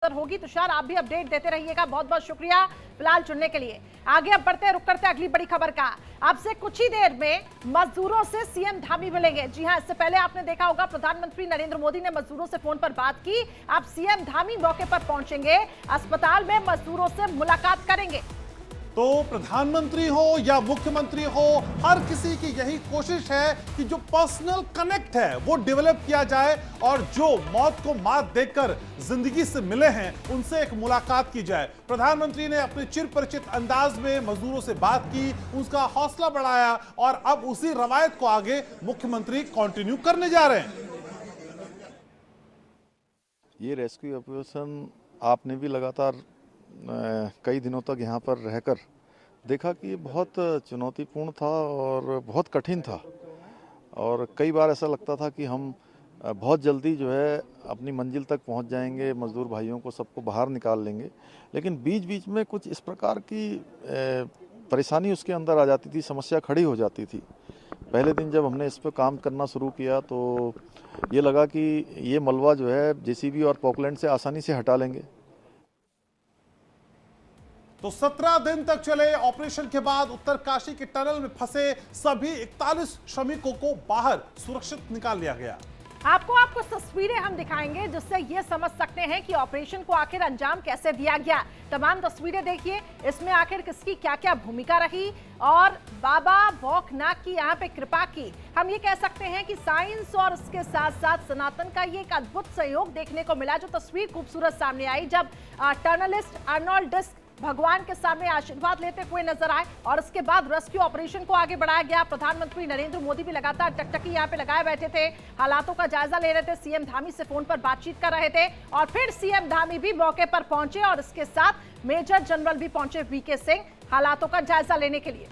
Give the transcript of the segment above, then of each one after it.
होगी। तुषार, आप भी अपडेट देते रहिएगा। बहुत बहुत शुक्रिया फिलहाल चुनने के लिए। आगे अब बढ़ते रुक करते अगली बड़ी खबर का। आपसे कुछ ही देर में मजदूरों से सीएम धामी मिलेंगे। जी हां, इससे पहले आपने देखा होगा प्रधानमंत्री नरेंद्र मोदी ने मजदूरों से फोन पर बात की। अब सीएम धामी मौके पर पहुंचेंगे, अस्पताल में मजदूरों से मुलाकात करेंगे। तो प्रधानमंत्री हो या मुख्यमंत्री हो, हर किसी की यही कोशिश है कि जो पर्सनल कनेक्ट है वो डेवलप किया जाए और जो मौत को मात देकर जिंदगी से मिले हैं उनसे एक मुलाकात की जाए। प्रधानमंत्री ने अपने चिर परिचित अंदाज में मजदूरों से बात की, उसका हौसला बढ़ाया और अब उसी रवायत को आगे मुख्यमंत्री कंटिन्यू करने जा रहे हैं। ये रेस्क्यू ऑपरेशन आपने भी लगातार कई दिनों तक यहाँ पर रहकर देखा कि ये बहुत चुनौतीपूर्ण था और बहुत कठिन था और कई बार ऐसा लगता था कि हम बहुत जल्दी जो है अपनी मंजिल तक पहुँच जाएंगे, मजदूर भाइयों को सबको बाहर निकाल लेंगे, लेकिन बीच बीच में कुछ इस प्रकार की परेशानी उसके अंदर आ जाती थी, समस्या खड़ी हो जाती थी। पहले दिन जब हमने इस पर काम करना शुरू किया तो ये लगा कि ये मलबा जो है जेसीबी और पॉकलैंड से आसानी से हटा लेंगे। तो 17 दिन तक चले ऑपरेशन के बाद उत्तरकाशी के टनल में फंसे सभी 41 श्रमिकों को बाहर सुरक्षित निकाल लिया गया। आपको तस्वीरें हम दिखाएंगे जिससे ये समझ सकते हैं कि ऑपरेशन को आखिर अंजाम कैसे दिया गया। तमाम तस्वीरें देखिए, इसमें आखिर किसकी क्या क्या भूमिका रही और बाबा भौकनाथ की यहाँ पे कृपा की। हम ये कह सकते हैं कि साइंस और उसके साथ साथ सनातन का ये एक अद्भुत सहयोग देखने को मिला। जो तस्वीर खूबसूरत सामने आई जब टर्नलिस्ट अर्नोल्ड डिस्क भगवान के सामने आशीर्वाद लेते हुए नजर आए और उसके बाद रेस्क्यू ऑपरेशन को आगे बढ़ाया गया। प्रधानमंत्री नरेंद्र मोदी भी लगातार टकटकी यहां पे लगाए बैठे थे, हालातों का जायजा ले रहे थे, सीएम धामी से फोन पर बातचीत कर रहे थे और फिर सीएम धामी भी मौके पर पहुंचे और इसके साथ मेजर जनरल भी पहुंचे वीके सिंह हालातों का जायजा लेने के लिए।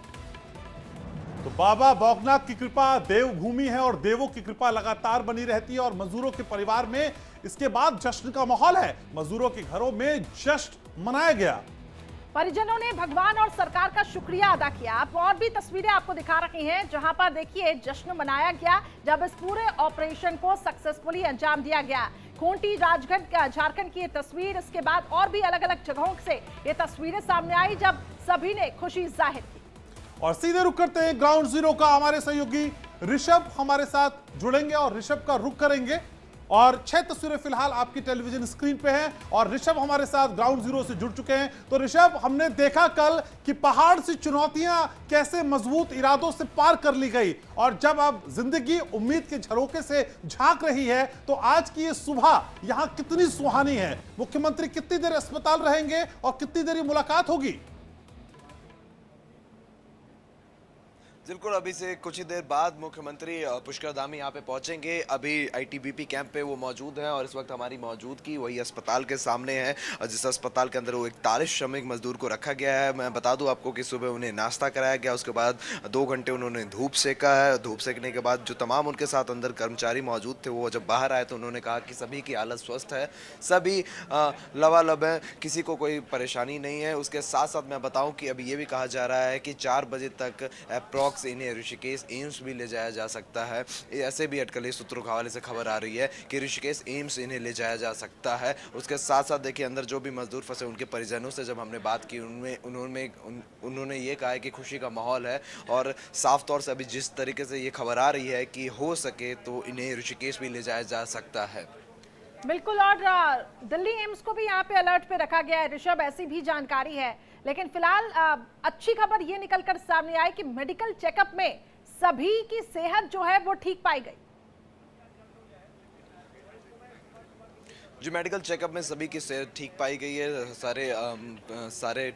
तो बाबा भौकनाथ की कृपा देवभूमि है और देवों की कृपा लगातार बनी रहती है और मजदूरों के परिवार में इसके बाद जश्न का माहौल है। मजदूरों के घरों में जश्न मनाया गया। परिजनों ने भगवान और सरकार का शुक्रिया अदा किया। आप और भी तस्वीरें आपको दिखा रही हैं जहां पर देखिए जश्न मनाया गया जब इस पूरे ऑपरेशन को सक्सेसफुली अंजाम दिया गया। खूंटी राजगढ़ झारखंड की ये तस्वीर, इसके बाद और भी अलग अलग जगहों से ये तस्वीरें सामने आई जब सभी ने खुशी जाहिर की। और सीधे रुक करते हैं ग्राउंड जीरो का। हमारे सहयोगी ऋषभ हमारे साथ जुड़ेंगे और ऋषभ का रुख करेंगे और 6 तस्वीरें फिलहाल आपकी टेलीविजन स्क्रीन पे हैं और ऋषभ हमारे साथ ग्राउंड जीरो से जुड़ चुके हैं। तो ऋषभ, हमने देखा कल कि पहाड़ से चुनौतियां कैसे मजबूत इरादों से पार कर ली गई और जब अब जिंदगी उम्मीद के झरोके से झांक रही है तो आज की ये सुबह यहां कितनी सुहानी है। मुख्यमंत्री कितनी देर अस्पताल रहेंगे और कितनी देर मुलाकात होगी? बिल्कुल, अभी से कुछ ही देर बाद मुख्यमंत्री पुष्कर धामी यहाँ पे पहुंचेंगे। अभी आईटीबीपी कैंप पे वो मौजूद हैं और इस वक्त हमारी मौजूदगी वही अस्पताल के सामने है और जिस अस्पताल के अंदर वो 41 श्रमिक मजदूर को रखा गया है। मैं बता दूं आपको कि सुबह उन्हें नाश्ता कराया गया, उसके बाद 2 घंटे उन्होंने धूप सेका है। धूप सेकने के बाद जो तमाम उनके साथ अंदर कर्मचारी मौजूद थे वो जब बाहर आए तो उन्होंने कहा कि सभी की हालत स्वस्थ है, सभी लबालब हैं, किसी को कोई परेशानी नहीं है। उसके साथ साथ मैं बताऊँ कि अभी ये भी कहा जा रहा है कि 4 बजे तक अप्रॉक्स इन्हें ऋषिकेश एम्स भी ले जाया जा सकता है। ऐसे भी अटकलें सूत्रों के हवाले से खबर आ रही है कि ऋषिकेश एम्स इन्हें ले जाया जा सकता है। उसके साथ साथ देखिए अंदर जो भी मजदूर फंसे उनके परिजनों से जब हमने बात की उन्होंने ये कहा है कि खुशी का माहौल है और साफ तौर से अभी जिस तरीके से ये खबर आ रही है कि हो सके तो इन्हें ऋषिकेश भी ले जाया जा सकता है। बिल्कुल, और दिल्ली एम्स को भी यहाँ पे अलर्ट पे रखा गया है ऋषभ, ऐसी भी जानकारी है। लेकिन फिलहाल अच्छी खबर ये निकलकर सामने आई कि मेडिकल चेकअप में सभी की सेहत जो है वो ठीक पाई गई। जो मेडिकल चेकअप में सभी की सेहत ठीक पाई गई है। सारे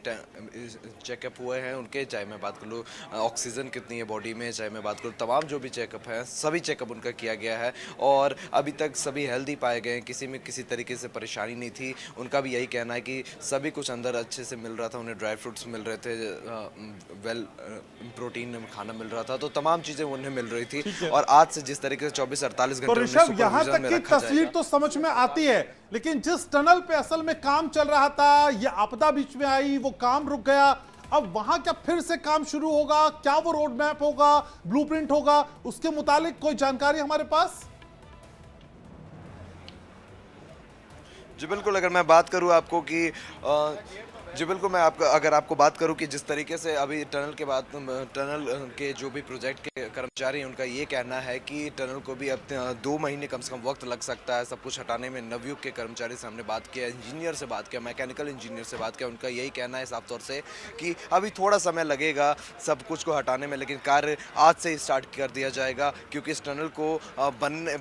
चेकअप हुए हैं उनके, चाहे मैं बात कर लूँ ऑक्सीजन कितनी है बॉडी में, चाहे मैं बात करूँ तमाम जो भी चेकअप हैं सभी चेकअप उनका किया गया है और अभी तक सभी हेल्दी पाए गए हैं, किसी में किसी तरीके से परेशानी नहीं थी। उनका भी यही कहना है कि सभी कुछ अंदर अच्छे से मिल रहा था, उन्हें ड्राई फ्रूट्स मिल रहे थे, प्रोटीन खाना मिल रहा था, तो तमाम चीज़ें उन्हें मिल रही थी। और आज से जिस तरीके से 24-48 घंटे ऋषभ, यहाँ तक की तस्वीर तो समझ में आती है, लेकिन जिस टनल पे असल में काम चल रहा था ये आपदा बीच में आई, वो काम रुक गया। अब वहां क्या फिर से काम शुरू होगा? क्या वो रोड मैप होगा, ब्लूप्रिंट होगा, उसके मुतालिक कोई जानकारी हमारे पास? जी बिल्कुल, अगर मैं बात करूँ आपको कि जी बिल्कुल, मैं अगर आपको बात करूं कि जिस तरीके से अभी टनल के बाद टनल के जो भी प्रोजेक्ट के कर्मचारी हैं उनका ये कहना है कि टनल को भी अब 2 महीने कम से कम वक्त लग सकता है सब कुछ हटाने में। नवयुग के कर्मचारी से हमने बात किया, इंजीनियर से बात किया, मैकेनिकल इंजीनियर से बात किया, उनका यही कहना है साफ तौर से कि अभी थोड़ा समय लगेगा सब कुछ को हटाने में, लेकिन कार्य आज से ही स्टार्ट कर दिया जाएगा क्योंकि इस टनल को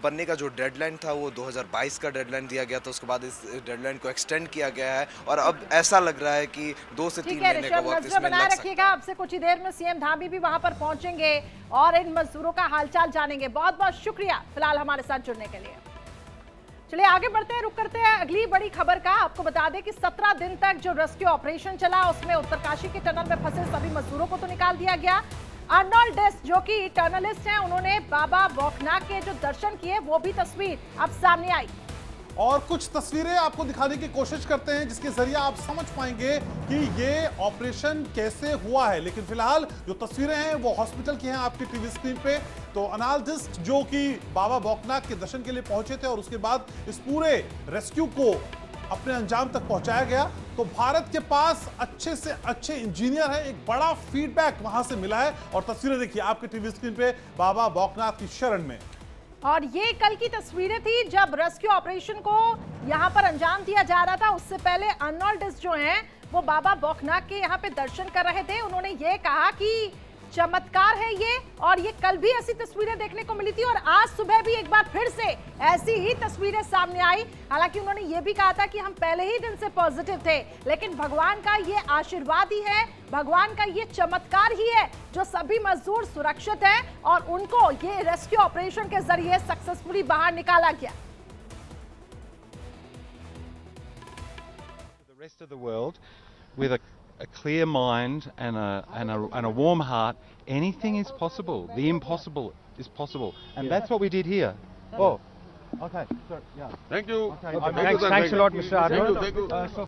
बनने का जो डेडलाइन था वो 2022 का डेडलाइन दिया गया था। उसके बाद इस डेडलाइन को एक्सटेंड किया गया है और अब ऐसा लग रहा है कि 2 से 3 महीने का वक्त इसमें लग सकता है। आपसे कुछ ही देर में सीएम धामी भी वहां पर पहुंचेंगे और इन मजदूरों का हालचाल जानेंगे। बहुत बहुत शुक्रिया फिलहाल हमारे साथ जुड़ने के लिए। चलिए आगे बढ़ते हैं, रुक करते हैं अगली बड़ी खबर का। आपको बता दें कि 17 दिन तक जो रेस्क्यू ऑपरेशन चला उसमें उत्तरकाशी के टनल में फंसे सभी मजदूरों को तो निकाल दिया गया। अर्नोल्ड डेस जो कि टनलिस्ट हैं, उन्होंने बाबा बौखनाक के जो दर्शन किए वो भी तस्वीर अब सामने आई और कुछ तस्वीरें आपको दिखाने की कोशिश करते हैं जिसके जरिए आप समझ पाएंगे कि ये ऑपरेशन कैसे हुआ है। लेकिन फिलहाल जो तस्वीरें हैं वो हॉस्पिटल की हैं आपकी टीवी स्क्रीन पे। तो अनाल्डिस्ट जो कि बाबा बौखनाक के दर्शन के लिए पहुंचे थे और उसके बाद इस पूरे रेस्क्यू को अपने अंजाम तक पहुंचाया गया। तो भारत के पास अच्छे से अच्छे इंजीनियर हैं, एक बड़ा फीडबैक वहां से मिला है। और तस्वीरें देखिए आपके टीवी स्क्रीन पे बाबा बौखनाक की शरण में। और ये कल की तस्वीरें थी जब रेस्क्यू ऑपरेशन को यहां पर अंजाम दिया जा रहा था। उससे पहले अर्नोल्ड जो हैं वो बाबा बौखनाक के यहां पे दर्शन कर रहे थे। उन्होंने ये कहा कि चमत्कार है ये, और ये कल भी ऐसी तस्वीरें देखने को मिली थी और आज सुबह भी एक बार फिर से ऐसी ही तस्वीरें सामने आई। हालांकि उन्होंने ये भी कहा था कि हम पहले ही दिन से पॉजिटिव थे, लेकिन भगवान का ये आशीर्वाद ही है, भगवान का ये चमत्कार ही है जो सभी मजदूर सुरक्षित हैं और उनको ये रेस्क्यू ऑपरेशन के जरिए सक्सेसफुली बाहर निकाला गया। The rest of the world with a clear mind and a warm heart, anything is possible. The impossible is possible, and that's what we did here. Oh, okay. Sorry, yeah. Thank you. Okay. Thanks a lot, Mr. Arnold. Thank you.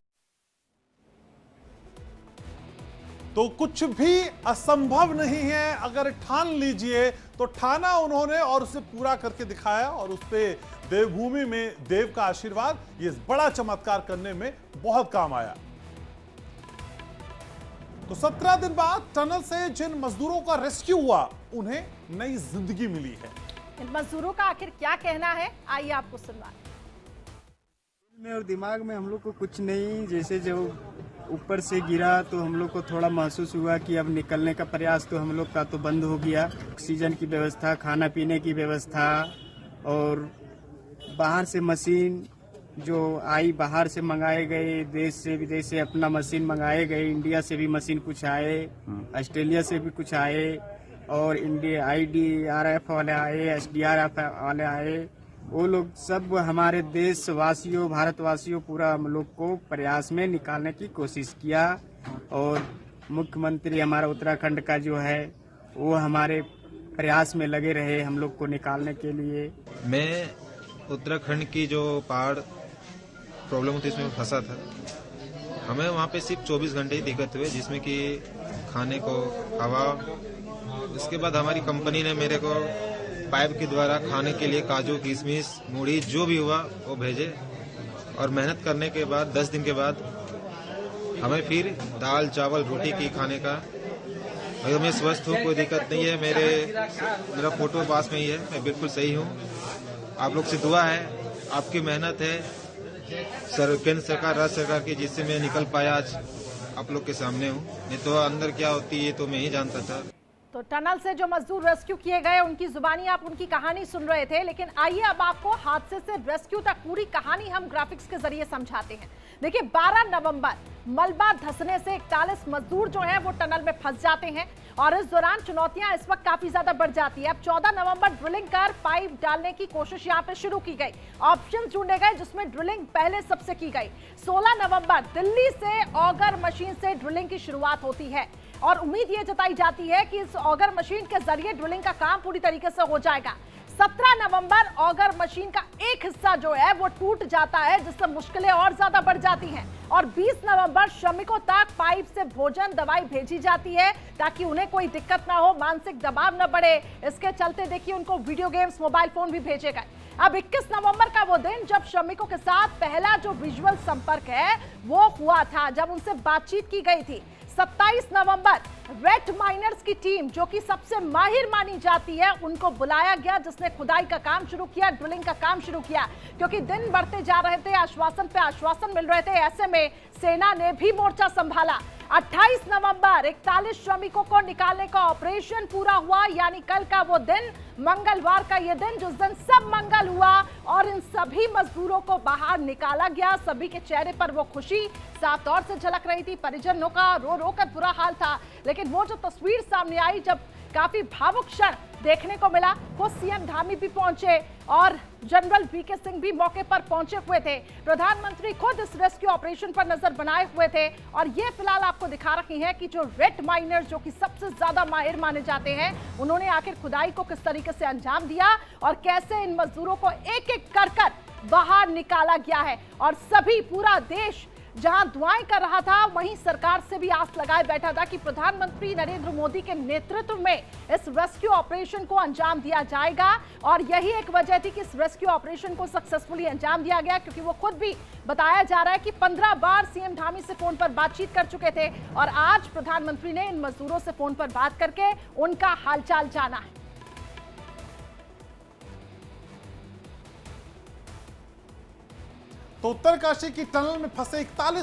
तो कुछ भी असंभव नहीं है अगर ठान लीजिए। तो ठाना उन्होंने और उसे पूरा करके दिखाया और उस पे देवभूमि में देव का आशीर्वाद ये बड़ा चमत्कार करने में बहुत काम आया। तो 17 दिन बाद टनल से जिन मजदूरों का रेस्क्यू हुआ उन्हें नई जिंदगी मिली है। इन मजदूरों का आखिर क्या कहना है, आइए आपको सुनवाएं। में और दिमाग में हम लोग को कुछ नहीं, जैसे जो ऊपर से गिरा तो हम लोग को थोड़ा महसूस हुआ कि अब निकलने का प्रयास तो हम लोग का तो बंद हो गया। ऑक्सीजन की व्यवस्था, खाना पीने की व्यवस्था और बाहर से मशीन जो आई, बाहर से मंगाए गए, देश से विदेश से अपना मशीन मंगाए गए, इंडिया से भी मशीन कुछ आए, ऑस्ट्रेलिया से भी कुछ आए और इंडिया IDRF वाले आए, SDRF वाले आए। वो लोग सब हमारे देशवासियों, भारतवासियों पूरा हम लोग को प्रयास में निकालने की कोशिश किया। और मुख्यमंत्री हमारा उत्तराखंड का जो है वो हमारे प्रयास में लगे रहे हम लोग को निकालने के लिए। मैं उत्तराखंड की जो पहाड़ प्रॉब्लम होती है इसमें फंसा था। हमें वहाँ पे सिर्फ 24 घंटे ही दिक्कत हुए, जिसमें कि खाने को, हवा। उसके बाद हमारी कंपनी ने मेरे को पाइप के द्वारा खाने के लिए काजू, किशमिश, मूढ़ी जो भी हुआ वो भेजे। और मेहनत करने के बाद 10 दिन के बाद हमें फिर दाल, चावल, रोटी की खाने का। अगर मैं स्वस्थ हूँ, कोई दिक्कत नहीं है। मेरा फोटो पास में ही है, मैं बिल्कुल सही हूँ। आप लोग से दुआ है, आपकी मेहनत है, केंद्र सरकार, राज्य सरकार की, जिससे मैं निकल पाया आज आप लोग के सामने हूँ। नहीं तो अंदर क्या होती है तो मैं ही जानता था। तो टनल से जो मजदूर रेस्क्यू किए गए उनकी जुबानी आप उनकी कहानी सुन रहे थे, लेकिन आइए अब आपको हादसे से रेस्क्यू तक पूरी कहानी हम ग्राफिक्स के जरिए समझाते हैं। देखिए 12 नवंबर मलबा धंसने से 41 मजदूर जो हैं वो टनल में फंस जाते हैं और इस दौरान चुनौतियां इस वक्त काफी ज्यादा बढ़ जाती है। अब 14 नवंबर ड्रिलिंग कर पाइप डालने की कोशिश यहां पे शुरू की गई, ऑप्शन ढूंढे गए जिसमें ड्रिलिंग पहले सबसे की गई। 16 नवंबर दिल्ली से ऑगर मशीन से ड्रिलिंग की शुरुआत होती है और उम्मीद ये जताई जाती है कि इस ऑगर मशीन के जरिए ड्रिलिंग का काम पूरी तरीके से हो जाएगा। 17 नवंबर ऑगर मशीन का एक हिस्सा जो है वो टूट जाता है, जिससे मुश्किलें और ज्यादा बढ़ जाती हैं और 20 नवंबर श्रमिकों तक पाइप से भोजन, दवाई भेजी जाती है ताकि उन्हें कोई दिक्कत ना हो, मानसिक दबाव न बढ़े। इसके चलते देखिए उनको वीडियो गेम्स, मोबाइल फोन भी भेजे गए। अब 21 नवंबर का वो दिन जब श्रमिकों के साथ पहला जो विजुअल संपर्क है वो हुआ था, जब उनसे बातचीत की गई थी। 27 नवंबर वेट माइनर्स की टीम, जो कि सबसे माहिर मानी जाती है, उनको बुलाया गया, जिसने खुदाई का काम शुरू किया, ड्रिलिंग का काम शुरू किया, क्योंकि दिन बढ़ते जा रहे थे, आश्वासन पे आश्वासन मिल रहे थे। ऐसे में सेना ने भी मोर्चा संभाला। 28 नवंबर 41 श्रमिकों को निकालने का ऑपरेशन पूरा हुआ, यानी कल का वो दिन, मंगलवार का ये दिन जिस दिन सब मंगल हुआ और इन सभी मजदूरों को बाहर निकाला गया। सभी के चेहरे पर वो खुशी साफ तौर से झलक रही थी। परिजनों का रो रो कर बुरा हाल था, लेकिन वो जो तस्वीर सामने आई, जब काफी भावुक क्षण देखने को मिला, वो सीएम धामी भी पहुंचे और जनरल वीके सिंह भी मौके पर पहुंचे हुए थे। प्रधानमंत्री खुद इस रेस्क्यू ऑपरेशन पर नजर बनाए हुए थे और ये फिलहाल आपको दिखा रही हैं कि जो वेट माइनर्स, जो कि सबसे ज्यादा माहिर माने जाते हैं, उन्होंने आखिर खुदाई को किस तरीके से अंजाम दिया और कैसे इन मजदूरों को एक एक कर बाहर निकाला गया है। और सभी, पूरा देश जहां दुआएं कर रहा था, वहीं सरकार से भी आस लगाए बैठा था कि प्रधानमंत्री नरेंद्र मोदी के नेतृत्व में इस रेस्क्यू ऑपरेशन को अंजाम दिया जाएगा। और यही एक वजह थी कि इस रेस्क्यू ऑपरेशन को सक्सेसफुली अंजाम दिया गया, क्योंकि वो खुद भी बताया जा रहा है कि 15 बार सीएम धामी से फोन पर बातचीत कर चुके थे और आज प्रधानमंत्री ने इन मजदूरों से फोन पर बात करके उनका हालचाल जाना है। तो उत्तरकाशी की टनल में फंसे 41